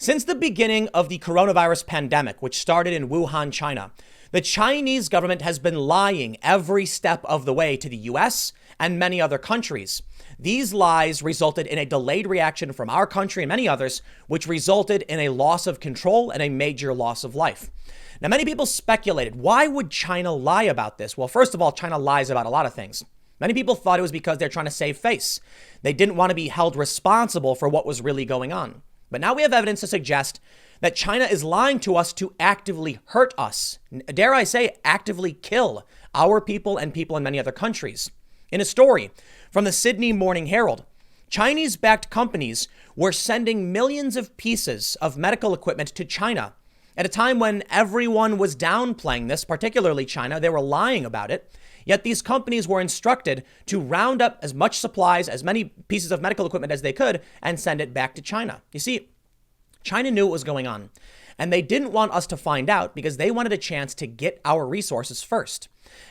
Since the beginning of the coronavirus pandemic, which started in Wuhan, China, the Chinese government has been lying every step of the way to the US and many other countries. These lies resulted in a delayed reaction from our country and many others, which resulted in a loss of control and a major loss of life. Now, many people speculated, why would China lie about this? Well, first of all, China lies about a lot of things. Many people thought it was because they're trying to save face. They didn't want to be held responsible for what was really going on. But now we have evidence to suggest that China is lying to us to actively hurt us. Dare I say, actively kill our people and people in many other countries. In a story from the Sydney Morning Herald, Chinese-backed companies were sending millions of pieces of medical equipment to China at a time when everyone was downplaying this, particularly China. They were lying about it. Yet these companies were instructed to round up as much supplies, as many pieces of medical equipment as they could, and send it back to China. You see, China knew what was going on, and they didn't want us to find out because they wanted a chance to get our resources first.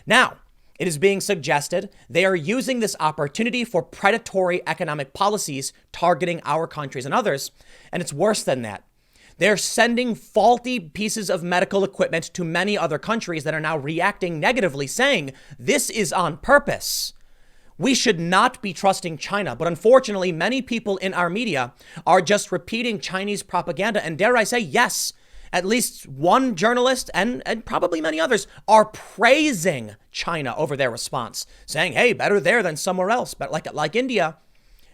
Now, it is being suggested they are using this opportunity for predatory economic policies targeting our countries and others, and it's worse than that. They're sending faulty pieces of medical equipment to many other countries that are now reacting negatively, saying this is on purpose. We should not be trusting China, but unfortunately, many people in our media are just repeating Chinese propaganda. And dare I say, yes, at least one journalist and probably many others are praising China over their response, saying, hey, better there than somewhere else, but like India.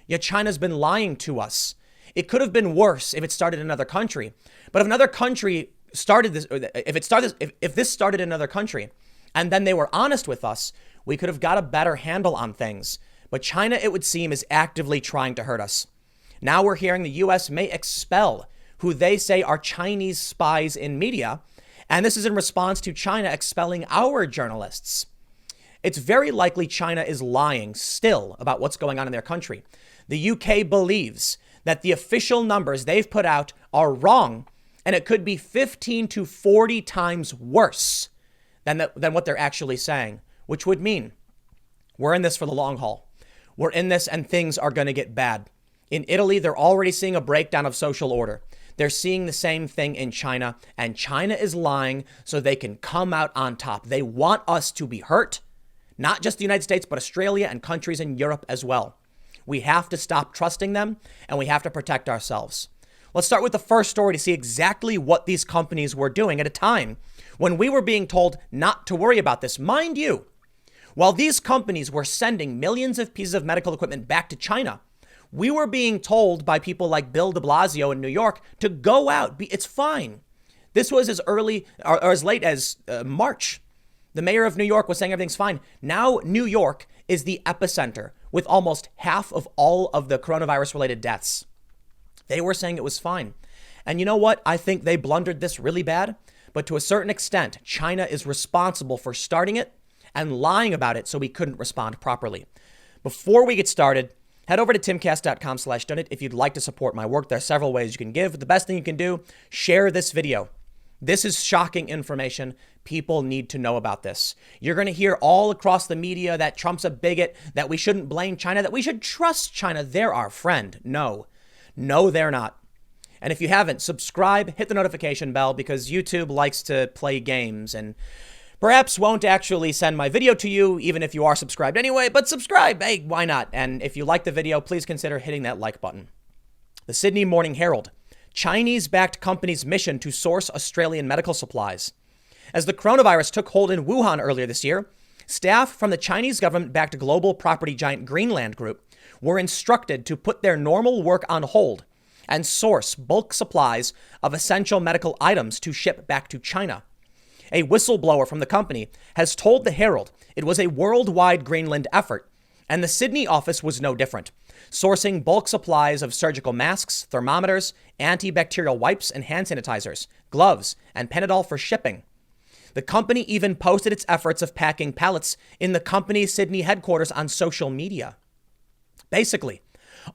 Yet China's been lying to us. It could have been worse if it started in another country. But if another country started this, if this started in another country and then they were honest with us, we could have got a better handle on things. But China, it would seem, is actively trying to hurt us. Now we're hearing the US may expel who they say are Chinese spies in media. And this is in response to China expelling our journalists. It's very likely China is lying still about what's going on in their country. The UK believes that the official numbers they've put out are wrong, and it could be 15 to 40 times worse than what they're actually saying, which would mean we're in this for the long haul. We're in this and things are going to get bad. In Italy, they're already seeing a breakdown of social order. They're seeing the same thing in China, and China is lying so they can come out on top. They want us to be hurt, not just the United States, but Australia and countries in Europe as well. We have to stop trusting them, and we have to protect ourselves. Let's start with the first story to see exactly what these companies were doing at a time when we were being told not to worry about this. Mind you, while these companies were sending millions of pieces of medical equipment back to China, we were being told by people like Bill de Blasio in New York to go out. It's fine. This was as early or as late as March. The mayor of New York was saying everything's fine. Now New York is the epicenter with almost half of all of the coronavirus-related deaths. They were saying it was fine. And you know what? I think they blundered this really bad. But to a certain extent, China is responsible for starting it and lying about it so we couldn't respond properly. Before we get started, head over to timcast.com/donate if you'd like to support my work. There are several ways you can give. The best thing you can do, share this video. This is shocking information. People need to know about this. You're going to hear all across the media that Trump's a bigot, that we shouldn't blame China, that we should trust China. They're our friend. No, they're not. And if you haven't, subscribe, hit the notification bell because YouTube likes to play games and perhaps won't actually send my video to you, even if you are subscribed anyway, but subscribe. Hey, why not? And if you like the video, please consider hitting that like button. The Sydney Morning Herald. Chinese-backed company's mission to source Australian medical supplies. As the coronavirus took hold in Wuhan earlier this year, staff from the Chinese government-backed global property giant Greenland Group were instructed to put their normal work on hold and source bulk supplies of essential medical items to ship back to China. A whistleblower from the company has told the Herald it was a worldwide Greenland effort, and the Sydney office was no different, sourcing bulk supplies of surgical masks, thermometers, antibacterial wipes and hand sanitizers, gloves, and Panadol for shipping. The company even posted its efforts of packing pallets in the company's Sydney headquarters on social media. Basically,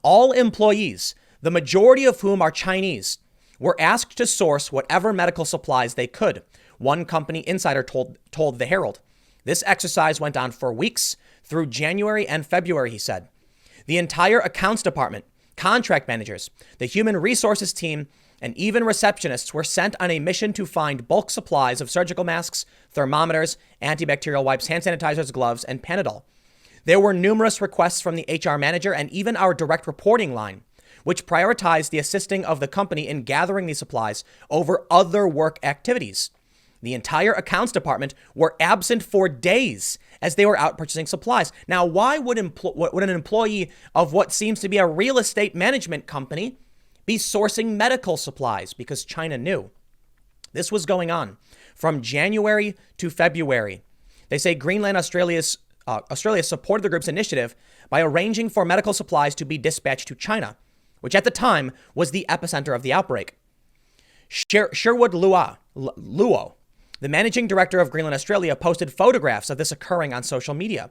all employees, the majority of whom are Chinese, were asked to source whatever medical supplies they could, one company insider told the Herald. This exercise went on for weeks through January and February, he said. The entire accounts department, contract managers, the human resources team, and even receptionists were sent on a mission to find bulk supplies of surgical masks, thermometers, antibacterial wipes, hand sanitizers, gloves, and Panadol. There were numerous requests from the HR manager and even our direct reporting line, which prioritized the assisting of the company in gathering these supplies over other work activities. The entire accounts department were absent for days as they were out purchasing supplies. Now, why would an employee of what seems to be a real estate management company be sourcing medical supplies? Because China knew. This was going on from January to February. They say Greenland, Australia supported the group's initiative by arranging for medical supplies to be dispatched to China, which at the time was the epicenter of the outbreak. Sherwood Luo, the managing director of Greenland, Australia, posted photographs of this occurring on social media.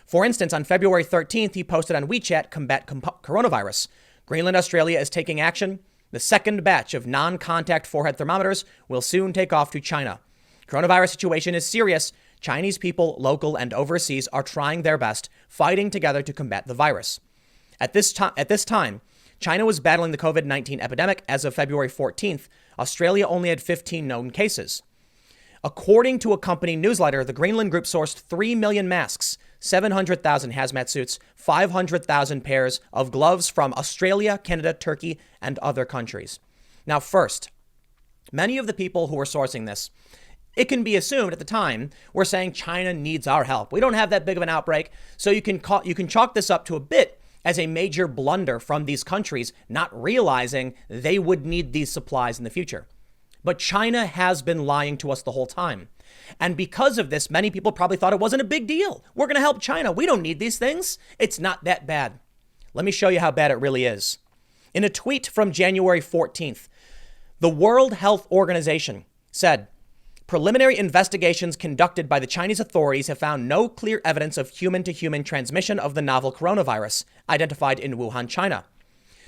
For instance, on February 13th, he posted on WeChat, "Combat coronavirus. Greenland, Australia is taking action. The second batch of non-contact forehead thermometers will soon take off to China. Coronavirus situation is serious. Chinese people, local and overseas, are trying their best, fighting together to combat the virus." At this time, China was battling the COVID-19 epidemic. As of February 14th, Australia only had 15 known cases. According to a company newsletter, the Greenland group sourced 3 million masks, 700,000 hazmat suits, 500,000 pairs of gloves from Australia, Canada, Turkey, and other countries. Now, first, many of the people who were sourcing this, it can be assumed at the time, were saying China needs our help. We don't have that big of an outbreak, so you can chalk this up to a bit as a major blunder from these countries, not realizing they would need these supplies in the future. But China has been lying to us the whole time. And because of this, many people probably thought it wasn't a big deal. We're going to help China. We don't need these things. It's not that bad. Let me show you how bad it really is. In a tweet from January 14th, the World Health Organization said, "Preliminary investigations conducted by the Chinese authorities have found no clear evidence of human-to-human transmission of the novel coronavirus identified in Wuhan, China."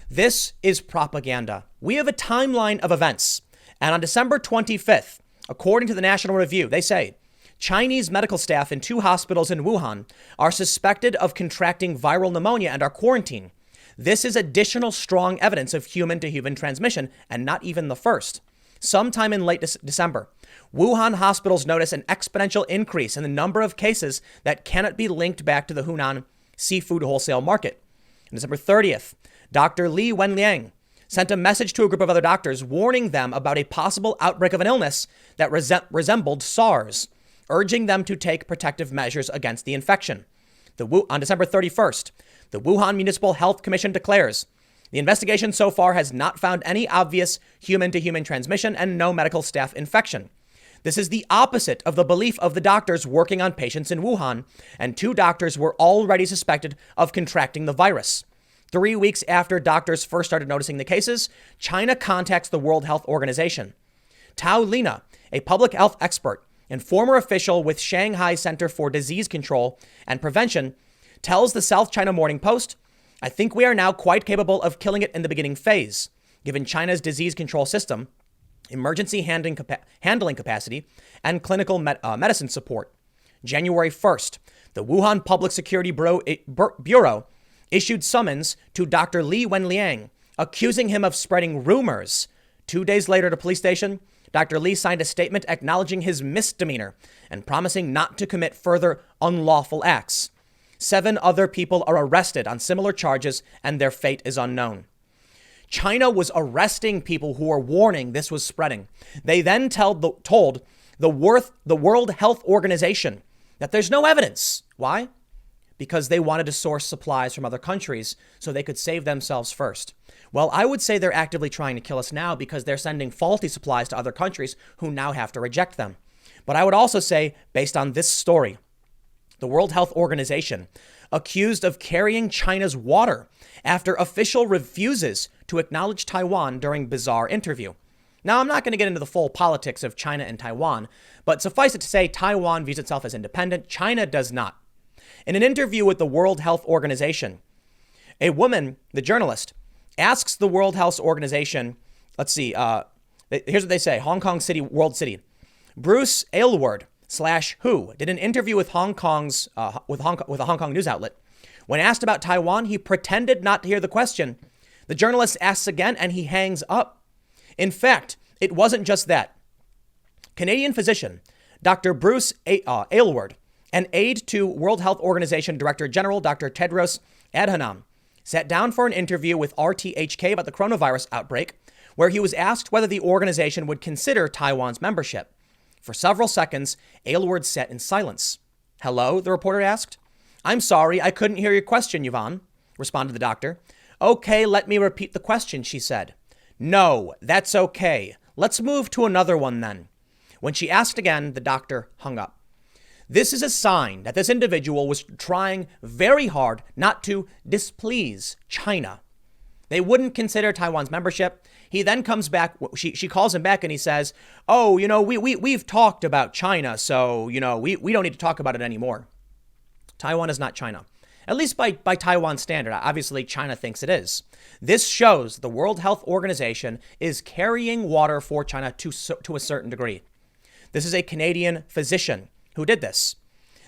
This is propaganda. We have a timeline of events. And on December 25th, according to the National Review, they say Chinese medical staff in 2 hospitals in Wuhan are suspected of contracting viral pneumonia and are quarantined. This is additional strong evidence of human-to-human transmission, and not even the first. Sometime in late December, Wuhan hospitals notice an exponential increase in the number of cases that cannot be linked back to the Hunan seafood wholesale market. On December 30th, Dr. Li Wenliang sent a message to a group of other doctors warning them about a possible outbreak of an illness that resembled SARS, urging them to take protective measures against the infection. On December 31st, the Wuhan Municipal Health Commission declares, "The investigation so far has not found any obvious human-to-human transmission and no medical staff infection. This is the opposite of the belief of the doctors working on patients in Wuhan, and 2 doctors were already suspected of contracting the virus." 3 weeks after doctors first started noticing the cases, China contacts the World Health Organization. Tao Lina, a public health expert and former official with Shanghai Center for Disease Control and Prevention, tells the South China Morning Post, "I think we are now quite capable of killing it in the beginning phase, given China's disease control system, emergency handling capacity, and clinical medicine support." January 1st, the Wuhan Public Security Bureau issued summons to Dr. Li Wenliang, accusing him of spreading rumors. 2 days later at a police station, Dr. Li signed a statement acknowledging his misdemeanor and promising not to commit further unlawful acts. 7 other people are arrested on similar charges, and their fate is unknown. China was arresting people who were warning this was spreading. They then told the World Health Organization that there's no evidence. Why? Because they wanted to source supplies from other countries so they could save themselves first. Well, I would say they're actively trying to kill us now because they're sending faulty supplies to other countries who now have to reject them. But I would also say, based on this story, the World Health Organization accused of carrying China's water after official refuses to acknowledge Taiwan during bizarre interview. Now, I'm not going to get into the full politics of China and Taiwan, but suffice it to say, Taiwan views itself as independent. China does not. In an interview with the World Health Organization, a woman, the journalist, asks the World Health Organization, here's what they say, Hong Kong City, World City. Bruce Aylward /WHO did an interview with with a Hong Kong news outlet. When asked about Taiwan, he pretended not to hear the question. The journalist asks again and he hangs up. In fact, it wasn't just that. Canadian physician Dr. Bruce Aylward, an aide to World Health Organization Director General Dr. Tedros Adhanom, sat down for an interview with RTHK about the coronavirus outbreak, where he was asked whether the organization would consider Taiwan's membership. For several seconds, Aylward sat in silence. "Hello?" the reporter asked. "I'm sorry, I couldn't hear your question, Yvonne," responded the doctor. "Okay, let me repeat the question," she said. "No, that's okay. Let's move to another one then." When she asked again, the doctor hung up. This is a sign that this individual was trying very hard not to displease China. They wouldn't consider Taiwan's membership. He then comes back, she calls him back and he says, "Oh, we've talked about China, so, we don't need to talk about it anymore." Taiwan is not China, at least by Taiwan standard. Obviously, China thinks it is. This shows the World Health Organization is carrying water for China to a certain degree. This is a Canadian physician who did this.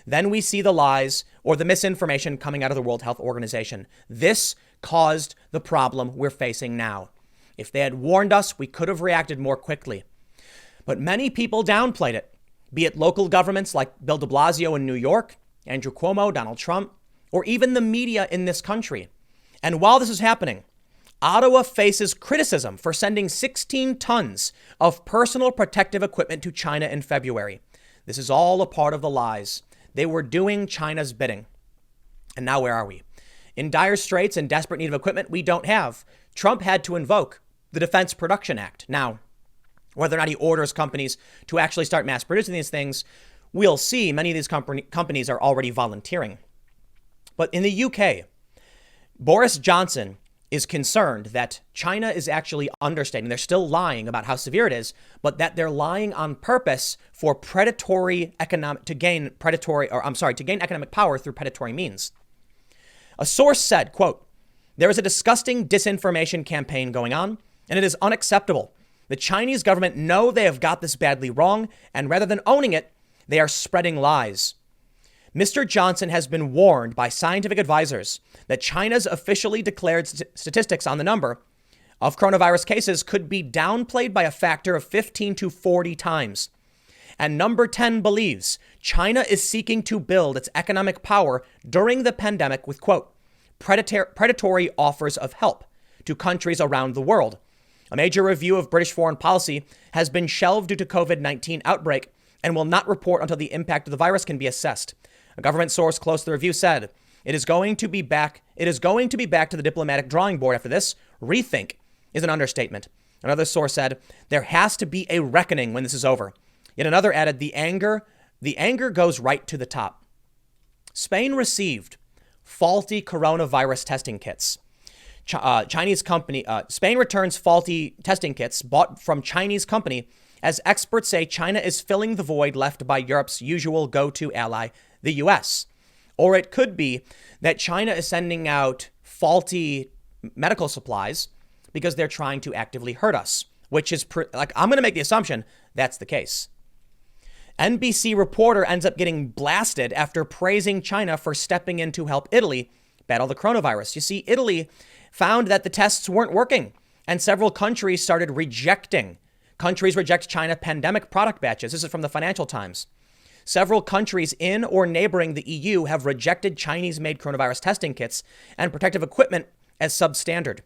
Then we see the lies or the misinformation coming out of the World Health Organization. This caused the problem we're facing now. If they had warned us, we could have reacted more quickly. But many people downplayed it, be it local governments like Bill de Blasio in New York, Andrew Cuomo, Donald Trump, or even the media in this country. And while this is happening, Ottawa faces criticism for sending 16 tons of personal protective equipment to China in February. This is all a part of the lies. They were doing China's bidding. And now where are we? In dire straits and desperate need of equipment we don't have. Trump had to invoke the Defense Production Act. Now, whether or not he orders companies to actually start mass producing these things, we'll see. Many of these companies are already volunteering. But in the UK, Boris Johnson is concerned that China is actually understating. They're still lying about how severe it is, but that they're lying on purpose for to gain economic power through predatory means. A source said, quote, "There is a disgusting disinformation campaign going on, and it is unacceptable. The Chinese government know they have got this badly wrong, and rather than owning it, they are spreading lies." Mr. Johnson has been warned by scientific advisors that China's officially declared statistics on the number of coronavirus cases could be downplayed by a factor of 15 to 40 times. And number 10 believes China is seeking to build its economic power during the pandemic with, quote, predatory offers of help to countries around the world. A major review of British foreign policy has been shelved due to COVID-19 outbreak and will not report until the impact of the virus can be assessed. A government source close to the review said, it is going to be back to the diplomatic drawing board after this. Rethink is an understatement. Another source said, there has to be a reckoning when this is over. Yet another added, the anger goes right to the top. Spain received faulty coronavirus testing kits. Spain returns faulty testing kits bought from Chinese company as experts say China is filling the void left by Europe's usual go-to ally, the US. Or it could be that China is sending out faulty medical supplies because they're trying to actively hurt us, which is I'm going to make the assumption that's the case. NBC reporter ends up getting blasted after praising China for stepping in to help Italy battle the coronavirus. You see, Italy found that the tests weren't working and several countries started rejecting. Countries reject China pandemic product batches. This is from the Financial Times. Several countries in or neighboring the EU have rejected Chinese-made coronavirus testing kits and protective equipment as substandard,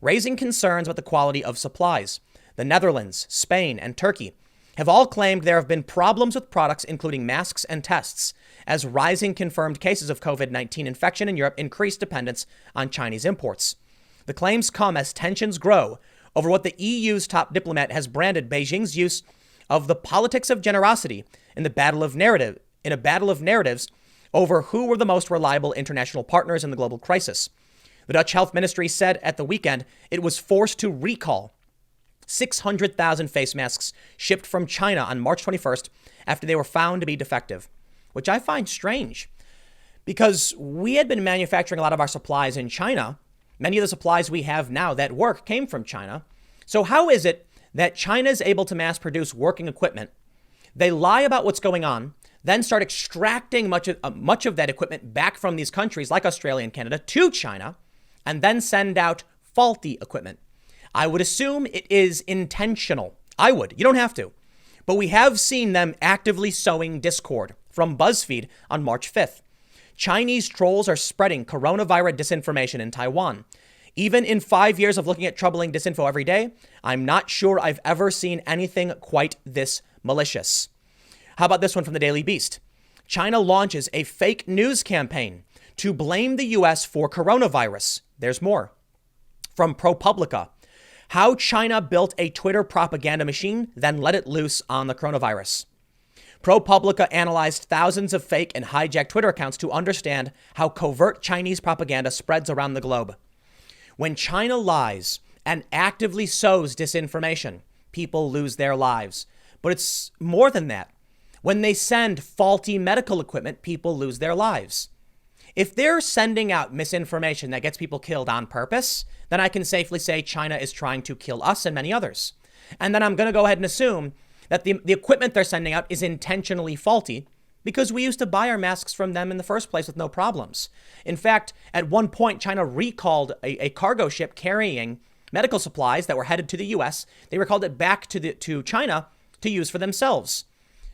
raising concerns about the quality of supplies. The Netherlands, Spain, and Turkey have all claimed there have been problems with products, including masks and tests, as rising confirmed cases of COVID-19 infection in Europe increase dependence on Chinese imports. The claims come as tensions grow over what the EU's top diplomat has branded Beijing's use of the politics of generosity in a battle of narratives over who were the most reliable international partners in the global crisis. The Dutch health ministry said at the weekend it was forced to recall 600,000 face masks shipped from China on March 21st after they were found to be defective, which I find strange because we had been manufacturing a lot of our supplies in China. Many of the supplies we have now that work came from China. So how is it that China is able to mass produce working equipment? They lie about what's going on, then start extracting much of that equipment back from these countries like Australia and Canada to China, and then send out faulty equipment. I would assume it is intentional. I would. You don't have to. But we have seen them actively sowing discord. From BuzzFeed on March 5th. Chinese trolls are spreading coronavirus disinformation in Taiwan. Even in 5 years of looking at troubling disinfo every day, I'm not sure I've ever seen anything quite this malicious. How about this one from the Daily Beast? China launches a fake news campaign to blame the U.S. for coronavirus. There's more. From ProPublica. How China built a Twitter propaganda machine, then let it loose on the coronavirus. ProPublica analyzed thousands of fake and hijacked Twitter accounts to understand how covert Chinese propaganda spreads around the globe. When China lies and actively sows disinformation, people lose their lives. But it's more than that. When they send faulty medical equipment, people lose their lives. If they're sending out misinformation that gets people killed on purpose, then I can safely say China is trying to kill us and many others. And then I'm going to go ahead and assume that the equipment they're sending out is intentionally faulty because we used to buy our masks from them in the first place with no problems. In fact, at one point, China recalled a cargo ship carrying medical supplies that were headed to the U.S. They recalled it back to China to use for themselves.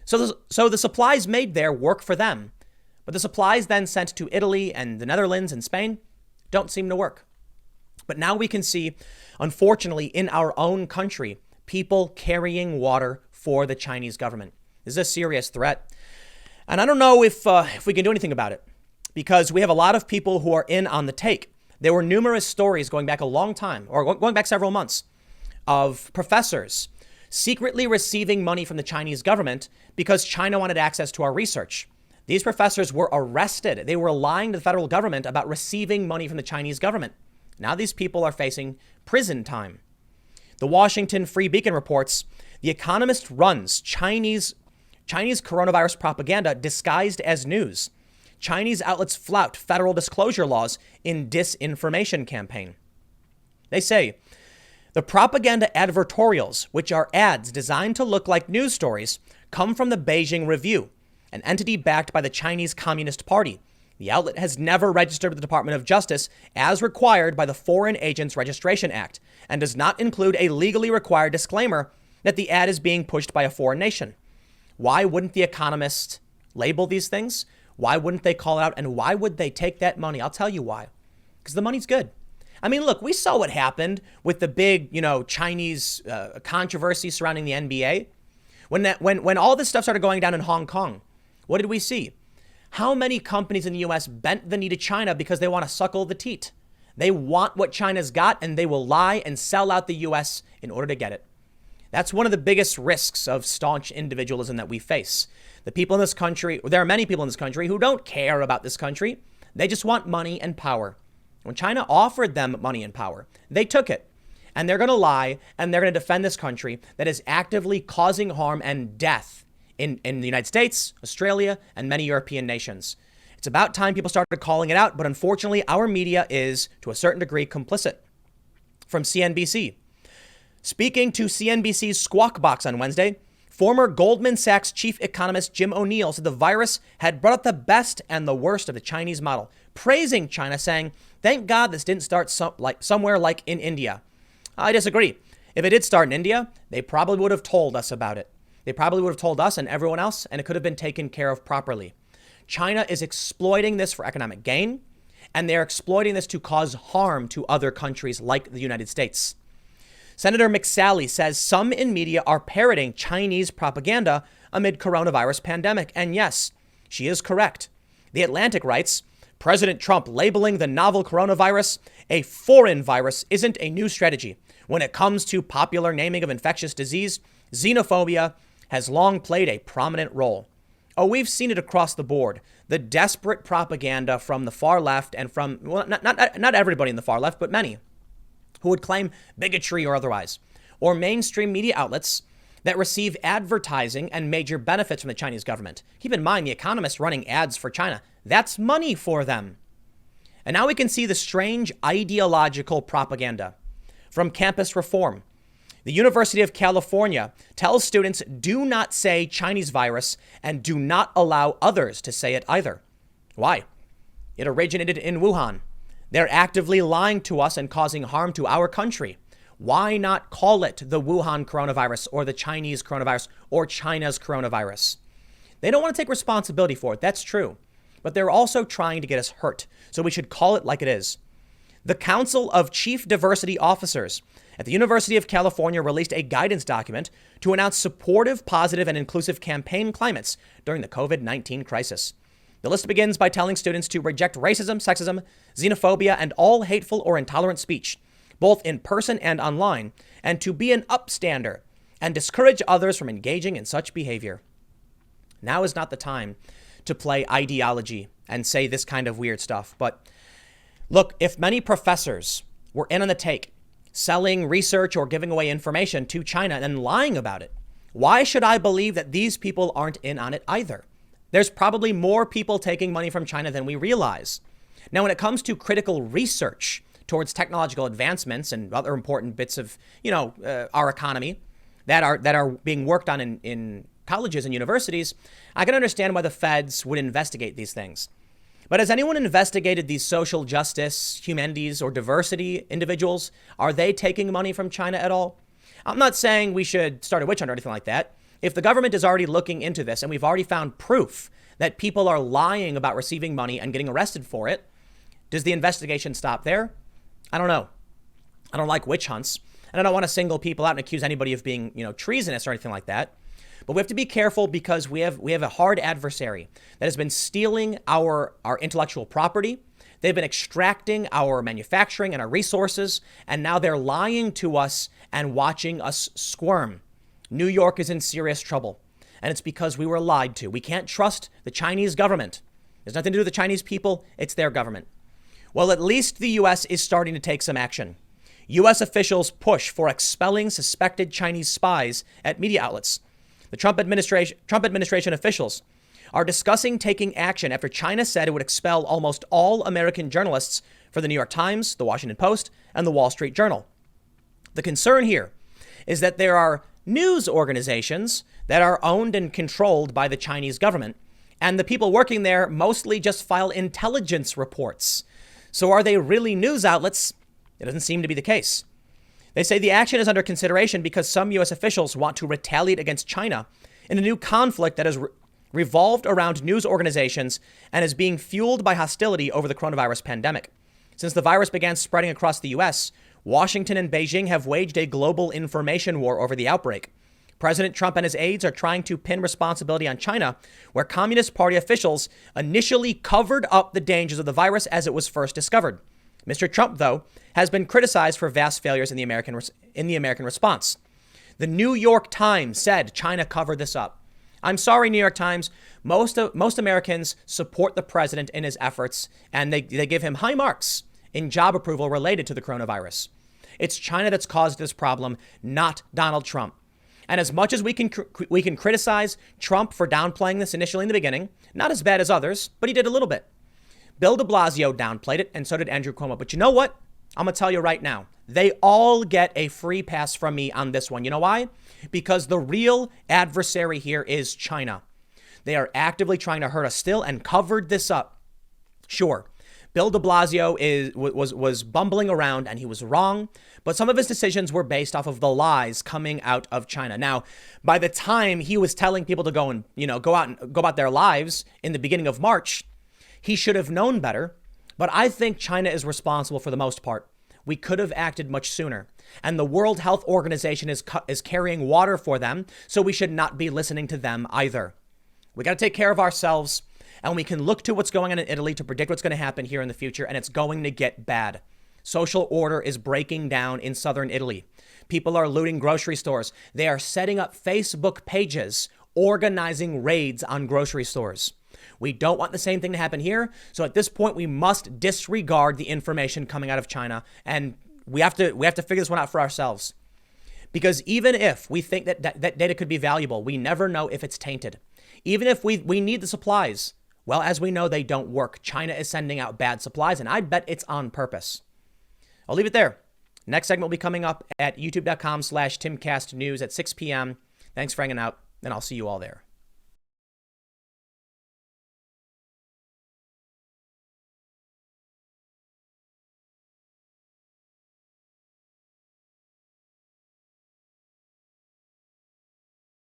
So the supplies made there work for them. But the supplies then sent to Italy and the Netherlands and Spain don't seem to work. But now we can see, unfortunately, in our own country, people carrying water for the Chinese government. This is a serious threat. And I don't know if we can do anything about it because we have a lot of people who are in on the take. There were numerous stories going back a long time or going back several months of professors secretly receiving money from the Chinese government because China wanted access to our research. These professors were arrested. They were lying to the federal government about receiving money from the Chinese government. Now these people are facing prison time. The Washington Free Beacon reports The Economist runs Chinese coronavirus propaganda disguised as news. Chinese outlets flout federal disclosure laws in disinformation campaign. They say the propaganda advertorials, which are ads designed to look like news stories, come from the Beijing Review, an entity backed by the Chinese Communist Party. The outlet has never registered with the Department of Justice as required by the Foreign Agents Registration Act and does not include a legally required disclaimer that the ad is being pushed by a foreign nation. Why wouldn't The Economist label these things? Why wouldn't they call it out? And why would they take that money? I'll tell you why. Because the money's good. I mean, look, we saw what happened with the big, Chinese controversy surrounding the NBA. When all this stuff started going down in Hong Kong, what did we see? How many companies in the U.S. bent the knee to China because they want to suckle the teat? They want what China's got, and they will lie and sell out the U.S. in order to get it. That's one of the biggest risks of staunch individualism that we face. The people in this country, there are many people in this country who don't care about this country. They just want money and power. When China offered them money and power, they took it. And they're going to lie, and they're going to defend this country that is actively causing harm and death in the United States, Australia, and many European nations. It's about time people started calling it out, but unfortunately, our media is, to a certain degree, complicit. From CNBC. Speaking to CNBC's Squawk Box on Wednesday, former Goldman Sachs chief economist Jim O'Neill said the virus had brought out the best and the worst of the Chinese model, praising China, saying, "Thank God this didn't start somewhere like in India." I disagree. If it did start in India, they probably would have told us about it. They probably would have told us and everyone else, and it could have been taken care of properly. China is exploiting this for economic gain, and they're exploiting this to cause harm to other countries like the United States. Senator McSally says some in media are parroting Chinese propaganda amid coronavirus pandemic. And yes, she is correct. The Atlantic writes, President Trump labeling the novel coronavirus a foreign virus isn't a new strategy. When it comes to popular naming of infectious disease, xenophobia has long played a prominent role. Oh, we've seen it across the board. The desperate propaganda from the far left and from, well, not everybody in the far left, but many, who would claim bigotry or otherwise, or mainstream media outlets that receive advertising and major benefits from the Chinese government. Keep in mind, The Economist running ads for China. That's money for them. And now we can see the strange ideological propaganda from Campus Reform. The University of California tells students do not say Chinese virus and do not allow others to say it either. Why? It originated in Wuhan. They're actively lying to us and causing harm to our country. Why not call it the Wuhan coronavirus or the Chinese coronavirus or China's coronavirus? They don't want to take responsibility for it. That's true. But they're also trying to get us hurt. So we should call it like it is. The Council of Chief Diversity Officers at the University of California released a guidance document to announce supportive, positive, and inclusive campaign climates during the COVID-19 crisis. The list begins by telling students to reject racism, sexism, xenophobia, and all hateful or intolerant speech, both in person and online, and to be an upstander and discourage others from engaging in such behavior. Now is not the time to play ideology and say this kind of weird stuff. But look, if many professors were in on the take, selling research or giving away information to China and lying about it, why should I believe that these people aren't in on it either? There's probably more people taking money from China than we realize. Now, when it comes to critical research towards technological advancements and other important bits of, our economy that are being worked on in colleges and universities, I can understand why the feds would investigate these things. But has anyone investigated these social justice, humanities, or diversity individuals? Are they taking money from China at all? I'm not saying we should start a witch hunt or anything like that. If the government is already looking into this and we've already found proof that people are lying about receiving money and getting arrested for it, does the investigation stop there? I don't know. I don't like witch hunts, and I don't want to single people out and accuse anybody of being, treasonous or anything like that. But we have to be careful because we have a hard adversary that has been stealing our intellectual property. They've been extracting our manufacturing and our resources, and now they're lying to us and watching us squirm. New York is in serious trouble, and it's because we were lied to. We can't trust the Chinese government. There's nothing to do with the Chinese people. It's their government. Well, at least the U.S. is starting to take some action. U.S. officials push for expelling suspected Chinese spies at media outlets. The Trump administration officials are discussing taking action after China said it would expel almost all American journalists for the New York Times, the Washington Post, and the Wall Street Journal. The concern here is that there are news organizations that are owned and controlled by the Chinese government, and the people working there mostly just file intelligence reports. So are they really news outlets? It doesn't seem to be the case. They say the action is under consideration because some U.S. officials want to retaliate against China in a new conflict that has revolved around news organizations and is being fueled by hostility over the coronavirus pandemic. Since the virus began spreading across the U.S., Washington and Beijing have waged a global information war over the outbreak. President Trump and his aides are trying to pin responsibility on China, where Communist Party officials initially covered up the dangers of the virus as it was first discovered. Mr. Trump, though, has been criticized for vast failures in the American response. The New York Times said China covered this up. I'm sorry, New York Times. Most Americans support the president in his efforts, and they give him high marks in job approval related to the coronavirus. It's China that's caused this problem, not Donald Trump. And as much as we can criticize Trump for downplaying this initially in the beginning, not as bad as others, but he did a little bit. Bill de Blasio downplayed it, and so did Andrew Cuomo. But you know what? I'm going to tell you right now, they all get a free pass from me on this one. You know why? Because the real adversary here is China. They are actively trying to hurt us still and covered this up. Sure, Bill de Blasio was bumbling around and he was wrong, but some of his decisions were based off of the lies coming out of China. Now, by the time he was telling people to go and, go about their lives in the beginning of March, he should have known better. But I think China is responsible for the most part. We could have acted much sooner. And the World Health Organization is carrying water for them, so we should not be listening to them either. We got to take care of ourselves, and we can look to what's going on in Italy to predict what's going to happen here in the future, and it's going to get bad. Social order is breaking down in southern Italy. People are looting grocery stores. They are setting up Facebook pages, organizing raids on grocery stores. We don't want the same thing to happen here. So at this point, we must disregard the information coming out of China. And we have to figure this one out for ourselves. Because even if we think that data could be valuable, we never know if it's tainted. Even if we need the supplies, well, as we know, they don't work. China is sending out bad supplies, and I bet it's on purpose. I'll leave it there. Next segment will be coming up at youtube.com/TimCastNews at 6 p.m. Thanks for hanging out, and I'll see you all there.